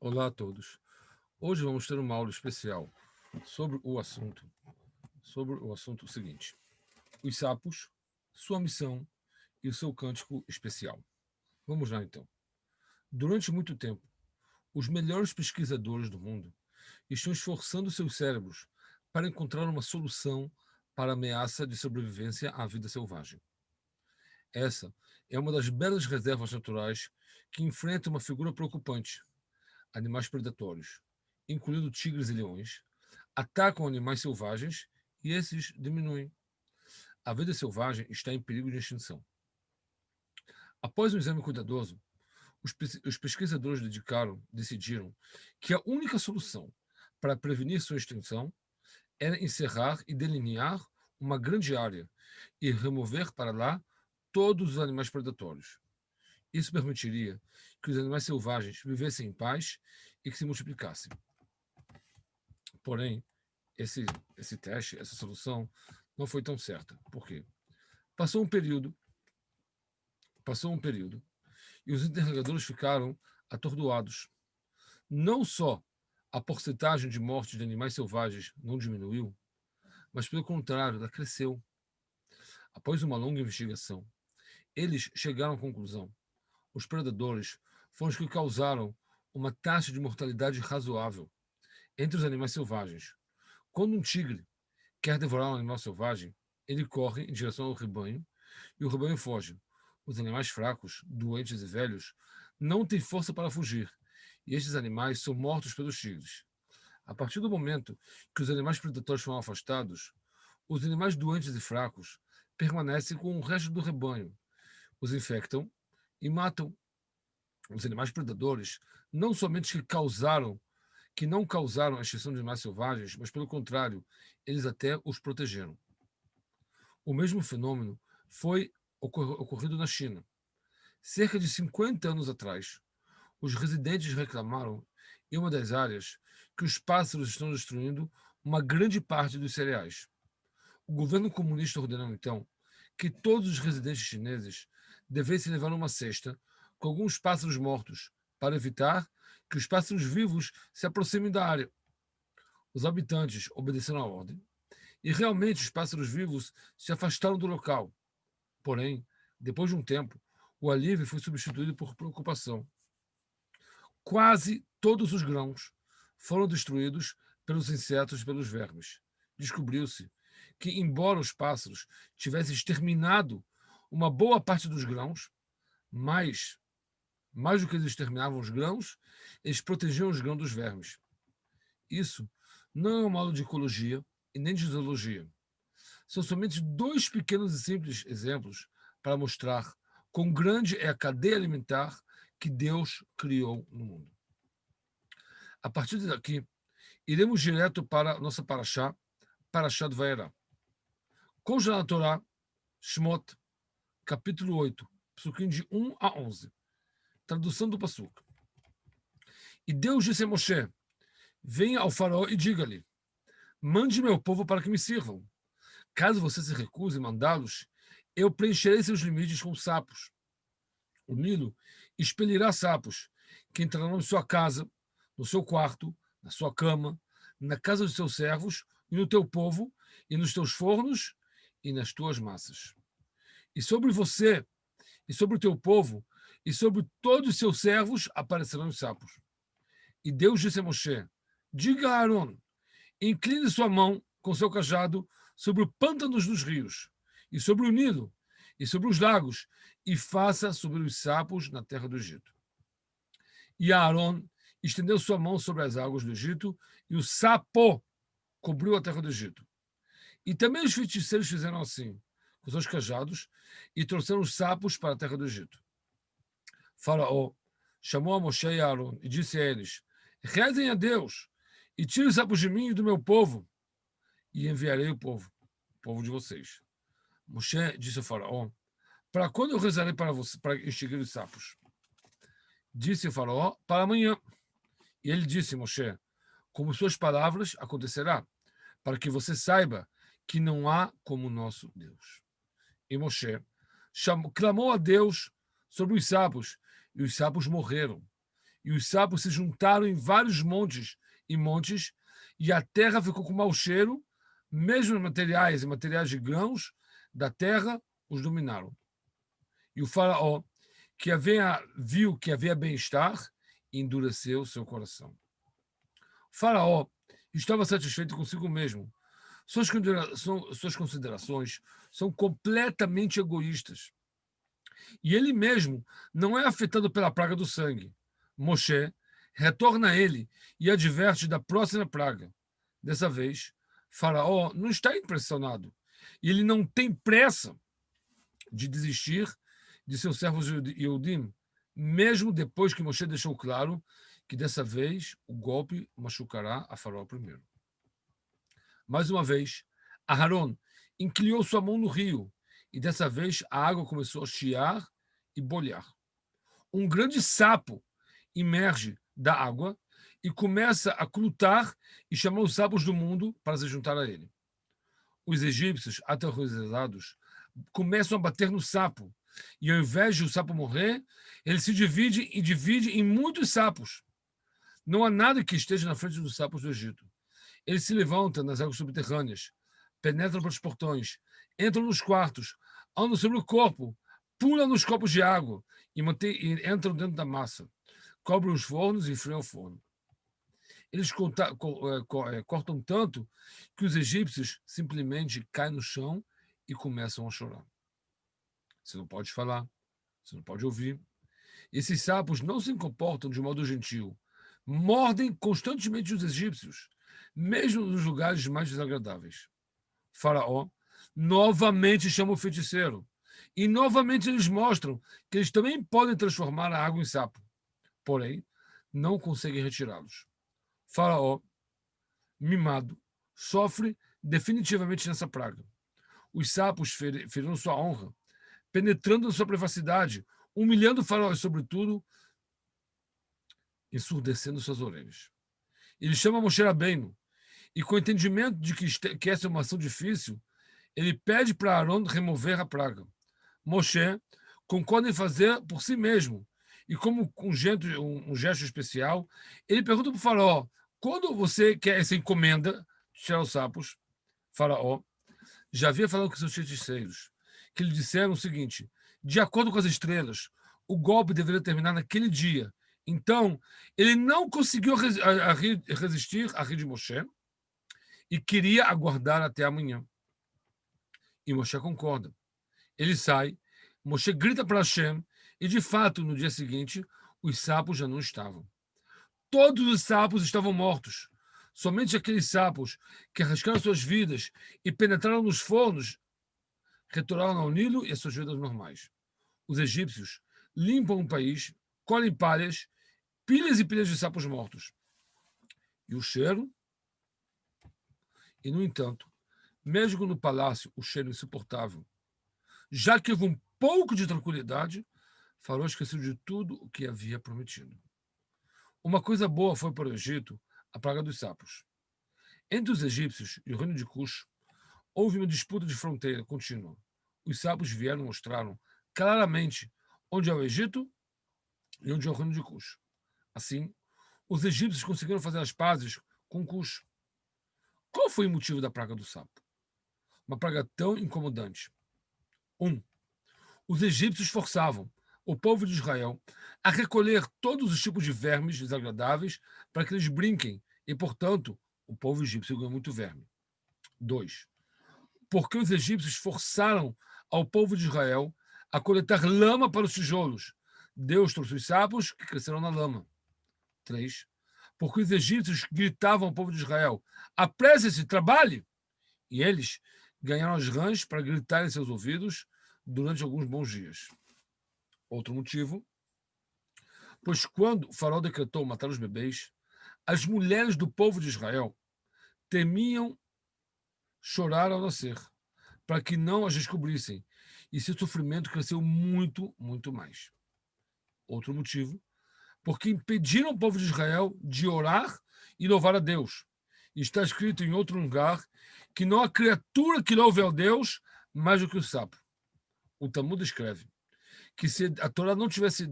Olá a todos. Hoje vamos ter uma aula especial sobre o assunto seguinte: os sapos, sua missão e o seu cântico especial. Vamos lá então. Durante muito tempo, os melhores pesquisadores do mundo estão esforçando seus cérebros para encontrar uma solução para a ameaça de sobrevivência à vida selvagem. Essa é uma das belas reservas naturais que enfrenta uma figura preocupante: animais predatórios, incluindo tigres e leões, atacam animais selvagens e esses diminuem. A vida selvagem está em perigo de extinção. Após um exame cuidadoso, os pesquisadores decidiram que a única solução para prevenir sua extinção era encerrar e delinear uma grande área e remover para lá todos os animais predatórios. Isso permitiria que os animais selvagens vivessem em paz e que se multiplicassem. Porém, esse, essa solução, não foi tão certa. Por quê? Passou um período, passou um período, e os interrogadores ficaram atordoados. Não só a porcentagem de mortes de animais selvagens não diminuiu, mas pelo contrário, ela cresceu. Após uma longa investigação, eles chegaram à conclusão: os predadores foram os que causaram uma taxa de mortalidade razoável entre os animais selvagens. Quando um tigre quer devorar um animal selvagem, ele corre em direção ao rebanho e o rebanho foge. Os animais fracos, doentes e velhos não têm força para fugir, e estes animais são mortos pelos tigres. A partir do momento que os animais predatórios são afastados, os animais doentes e fracos permanecem com o resto do rebanho, os infectam e matam. Os animais predadores não somente que não causaram a extinção de animais selvagens, mas pelo contrário, eles até os protegeram. O mesmo fenômeno foi ocorrido na China. Cerca de 50 anos atrás, os residentes reclamaram em uma das áreas que os pássaros estão destruindo uma grande parte dos cereais. O governo comunista ordenou então que todos os residentes chineses devessem levar uma cesta com alguns pássaros mortos para evitar que os pássaros vivos se aproximem da área. Os habitantes obedeceram à ordem e realmente os pássaros vivos se afastaram do local. Porém, depois de um tempo, o alívio foi substituído por preocupação. Quase todos os grãos foram destruídos pelos insetos e pelos vermes. Descobriu-se que, embora os pássaros tivessem exterminado uma boa parte dos grãos, mais do que eles exterminavam os grãos, eles protegiam os grãos dos vermes. Isso não é uma aula de ecologia e nem de zoologia. São somente dois pequenos e simples exemplos para mostrar quão grande é a cadeia alimentar que Deus criou no mundo. A partir daqui, iremos direto para a nossa Parashá do Vaierá. Consta na Torá, Shmot, capítulo 8, psukim de 1 a 11. Tradução do Pasuk. E Deus disse a Moshe: venha ao faraó e diga-lhe: mande meu povo para que me sirvam. Caso você se recuse mandá-los, eu preencherei seus limites com sapos. O Nilo expelirá sapos, que entrarão em sua casa, no seu quarto, na sua cama, na casa dos seus servos, e no teu povo, e nos teus fornos, e nas tuas massas. E sobre você, e sobre o teu povo, e sobre todos os seus servos aparecerão os sapos. E Deus disse a Moshe: diga a Aaron, incline sua mão com seu cajado sobre os pântanos dos rios, e sobre o Nilo, e sobre os lagos, e faça sobre os sapos na terra do Egito. E Aaron estendeu sua mão sobre as águas do Egito, e o sapo cobriu a terra do Egito. E também os feiticeiros fizeram assim, com seus cajados, e trouxeram os sapos para a terra do Egito. Faraó chamou a Moshe e a Aaron e disse a eles: rezem a Deus e tirem os sapos de mim e do meu povo, e enviarei o povo de vocês. Moshe disse ao faraó: para quando eu rezarei para você, para extinguir os sapos? Disse o faraó: para amanhã. E ele disse: Moshe, como suas palavras acontecerá, para que você saiba que não há como nosso Deus. E Moshe clamou a Deus sobre os sapos, e os sapos morreram. E os sapos se juntaram em vários montes, e a terra ficou com mau cheiro, mesmo os materiais e materiais de grãos da terra os dominaram. E o faraó, viu que havia bem-estar, e endureceu seu coração. O faraó estava satisfeito consigo mesmo. Suas considerações são completamente egoístas. E ele mesmo não é afetado pela praga do sangue. Moshe retorna a ele e adverte da próxima praga. Dessa vez, Faraó não está impressionado. E ele não tem pressa de desistir de seus servos Yehudim, mesmo depois que Moshe deixou claro que dessa vez o golpe machucará a Faraó primeiro. Mais uma vez, Aharon inclinou sua mão no rio e dessa vez a água começou a chiar e bolhar. Um grande sapo emerge da água e começa a lutar e chamar os sapos do mundo para se juntar a ele. Os egípcios, aterrorizados, começam a bater no sapo e ao invés de o sapo morrer, ele se divide em muitos sapos. Não há nada que esteja na frente dos sapos do Egito. Eles se levantam nas águas subterrâneas, penetram pelos portões, entram nos quartos, andam sobre o corpo, pulam nos copos de água e entram dentro da massa. Cobrem os fornos e friam o forno. Eles cortam tanto que os egípcios simplesmente caem no chão e começam a chorar. Você não pode falar, você não pode ouvir. Esses sapos não se comportam de modo gentil. Mordem constantemente os egípcios, mesmo nos lugares mais desagradáveis. Faraó novamente chama o feiticeiro. E novamente eles mostram que eles também podem transformar a água em sapo. Porém, não conseguem retirá-los. Faraó, mimado, sofre definitivamente nessa praga. Os sapos feriram sua honra, penetrando na sua privacidade, humilhando o faraó e, sobretudo, ensurdecendo suas orelhas. Ele chama Moshe Rabbeinu e, com o entendimento de que essa é uma ação difícil, ele pede para Aaron remover a praga. Moshe concorda em fazer por si mesmo e, como um gesto especial, ele pergunta para o faraó: quando você quer essa encomenda de tirar os sapos? Faraó já havia falado com seus feiticeiros, que lhe disseram o seguinte: de acordo com as estrelas, o golpe deveria terminar naquele dia. Então, ele não conseguiu resistir a rir de Moshe e queria aguardar até amanhã. E Moshe concorda. Ele sai, Moshe grita para Hashem e, de fato, no dia seguinte, os sapos já não estavam. Todos os sapos estavam mortos. Somente aqueles sapos que arriscaram suas vidas e penetraram nos fornos retornaram ao Nilo e às suas vidas normais. Os egípcios limpam o país, colhem palhas, pilhas e pilhas de sapos mortos. E o cheiro? E, no entanto, mesmo no palácio, o cheiro insuportável. Já que houve um pouco de tranquilidade, Faraó esqueceu de tudo o que havia prometido. Uma coisa boa foi para o Egito a praga dos sapos. Entre os egípcios e o reino de Cush, houve uma disputa de fronteira contínua. Os sapos vieram e mostraram claramente onde é o Egito e onde é o reino de Cush. Assim, os egípcios conseguiram fazer as pazes com Cush. Qual foi o motivo da praga do sapo? Uma praga tão incomodante. 1. Os egípcios forçavam o povo de Israel a recolher todos os tipos de vermes desagradáveis para que eles brinquem e, portanto, o povo egípcio ganhou muito verme. 2. Porque os egípcios forçaram ao povo de Israel a coletar lama para os tijolos. Deus trouxe os sapos que cresceram na lama. 3. Porque os egípcios gritavam ao povo de Israel: apresse-se, trabalhe! E eles ganharam as rãs para gritar em seus ouvidos durante alguns bons dias. Outro motivo, pois quando o faraó decretou matar os bebês, as mulheres do povo de Israel temiam chorar ao nascer, para que não as descobrissem, e seu sofrimento cresceu muito, muito mais. Outro motivo, porque impediram o povo de Israel de orar e louvar a Deus. E está escrito em outro lugar que não há criatura que louve ao Deus mais do que o sapo. O Talmud escreve que se a Torá não tivesse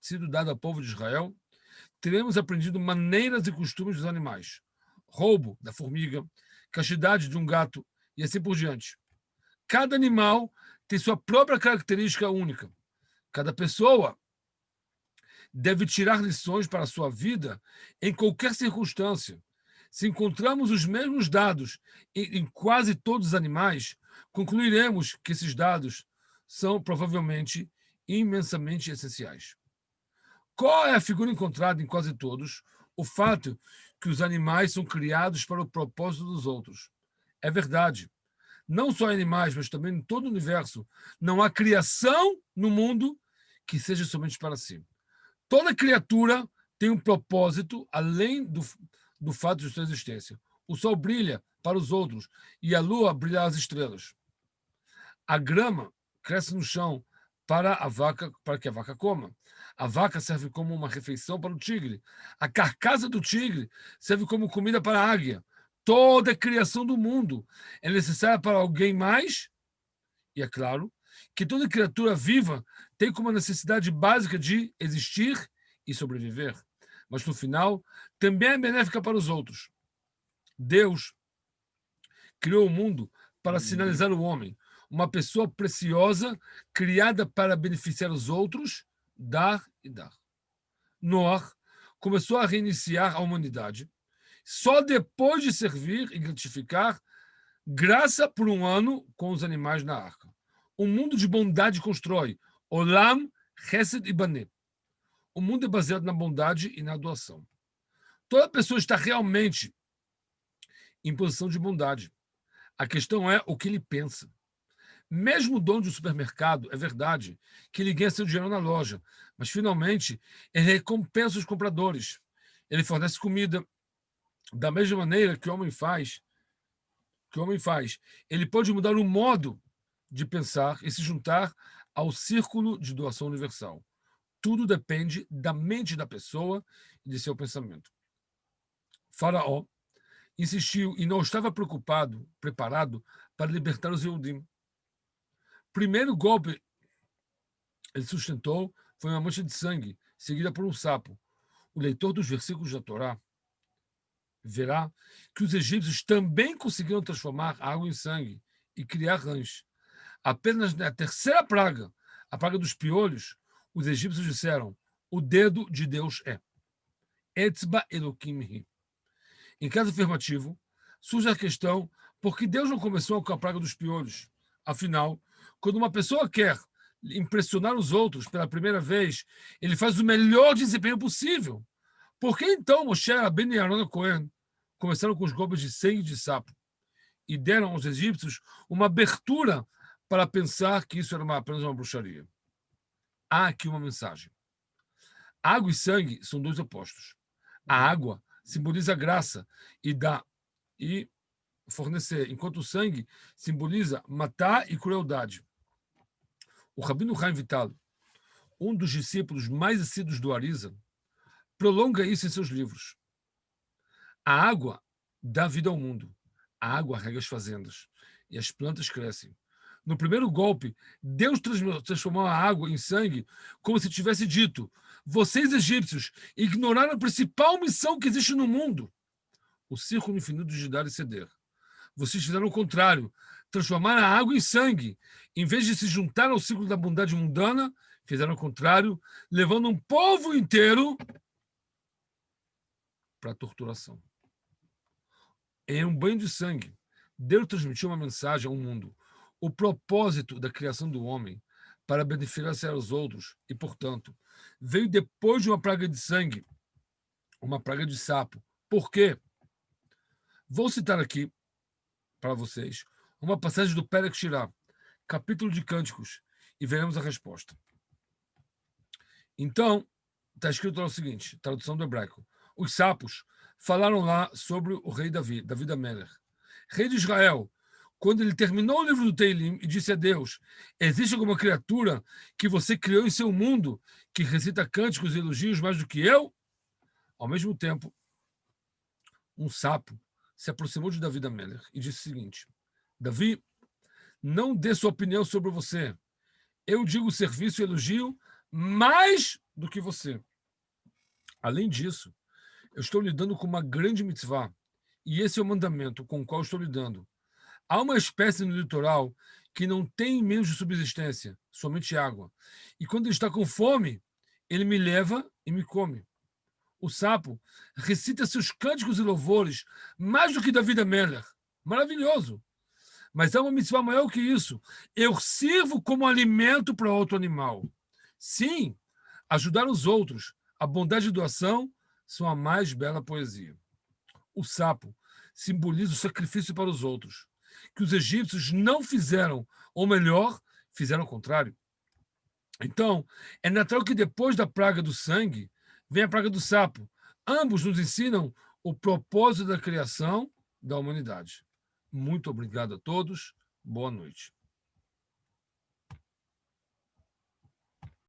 sido dada ao povo de Israel, teremos aprendido maneiras e costumes dos animais. Roubo da formiga, castidade de um gato e assim por diante. Cada animal tem sua própria característica única. Cada pessoa deve tirar lições para a sua vida em qualquer circunstância. Se encontramos os mesmos dados em quase todos os animais, concluiremos que esses dados são provavelmente imensamente essenciais. Qual é a figura encontrada em quase todos? O fato que os animais são criados para o propósito dos outros. É verdade. Não só em animais, mas também em todo o universo. Não há criação no mundo que seja somente para si. Toda criatura tem um propósito além do fato de sua existência. O sol brilha para os outros e a lua brilha às estrelas. A grama cresce no chão para que a vaca coma. A vaca serve como uma refeição para o tigre. A carcaça do tigre serve como comida para a águia. Toda a criação do mundo é necessária para alguém mais, e é claro que toda criatura viva tem como necessidade básica de existir e sobreviver. Mas no final, também é benéfica para os outros. Deus criou o mundo para sinalizar o homem, uma pessoa preciosa, criada para beneficiar os outros, dar e dar. Noé começou a reiniciar a humanidade só depois de servir e gratificar graça por um ano com os animais na arca. Um mundo de bondade constrói Olam, Chesed e Bané. O mundo é baseado na bondade e na doação. Toda pessoa está realmente em posição de bondade. A questão é o que ele pensa. Mesmo o dono de um supermercado, é verdade que ele ganha seu dinheiro na loja, mas finalmente ele recompensa os compradores. Ele fornece comida da mesma maneira que o homem faz. Ele pode mudar o modo de pensar e se juntar ao círculo de doação universal. Tudo depende da mente da pessoa e de seu pensamento. Faraó insistiu e não estava preparado para libertar os Yehudim. Primeiro golpe ele sustentou foi uma mancha de sangue, seguida por um sapo. O leitor dos versículos da Torá verá que os egípcios também conseguiram transformar a água em sangue e criar rãs. Apenas na terceira praga, a praga dos piolhos, os egípcios disseram: o dedo de Deus é. Etzba Elokim hi. Em caso afirmativo, surge a questão por que Deus não começou com a praga dos piolhos. Afinal, quando uma pessoa quer impressionar os outros pela primeira vez, ele faz o melhor desempenho possível. Por que então Moshe Rabbeinu e Aaron Cohen começaram com os golpes de sangue de sapo e deram aos egípcios uma abertura para pensar que isso era apenas uma bruxaria? Há aqui uma mensagem. Água e sangue são dois opostos. A água simboliza graça e fornecer, enquanto o sangue simboliza matar e crueldade. O Rabino Chaim Vital, um dos discípulos mais assíduos do Arizal, prolonga isso em seus livros. A água dá vida ao mundo. A água rega as fazendas e as plantas crescem. No primeiro golpe, Deus transformou a água em sangue como se tivesse dito: vocês egípcios ignoraram a principal missão que existe no mundo, o círculo infinito de dar e ceder. Vocês fizeram o contrário, transformaram a água em sangue. Em vez de se juntar ao ciclo da bondade mundana, fizeram o contrário, levando um povo inteiro para a torturação. Em um banho de sangue, Deus transmitiu uma mensagem ao mundo. O propósito da criação do homem para beneficiar os outros e, portanto, veio depois de uma praga de sangue, uma praga de sapo. Por quê? Vou citar aqui para vocês uma passagem do Perek Shirah, capítulo de Cânticos, e veremos a resposta. Então, está escrito lá o seguinte, tradução do hebraico: os sapos falaram lá sobre o rei Davi, Davi Amelech, rei de Israel, quando ele terminou o livro do Teilim e disse a Deus: existe alguma criatura que você criou em seu mundo que recita cânticos e elogios mais do que eu? Ao mesmo tempo, um sapo se aproximou de Davi Amelech e disse o seguinte: Davi, não dê sua opinião sobre você. Eu digo serviço e elogio mais do que você. Além disso, eu estou lidando com uma grande mitzvah, e esse é o mandamento com o qual estou lidando. Há uma espécie no litoral que não tem meios de subsistência, somente água. E quando ele está com fome, ele me leva e me come. O sapo recita seus cânticos e louvores mais do que David Ameller. Maravilhoso. Mas há uma mitzvah maior que isso. Eu sirvo como alimento para outro animal. Sim, ajudar os outros, a bondade e doação são a mais bela poesia. O sapo simboliza o sacrifício para os outros, que os egípcios não fizeram, ou melhor, fizeram o contrário. Então, é natural que depois da praga do sangue, venha a praga do sapo. Ambos nos ensinam o propósito da criação da humanidade. Muito obrigado a todos. Boa noite.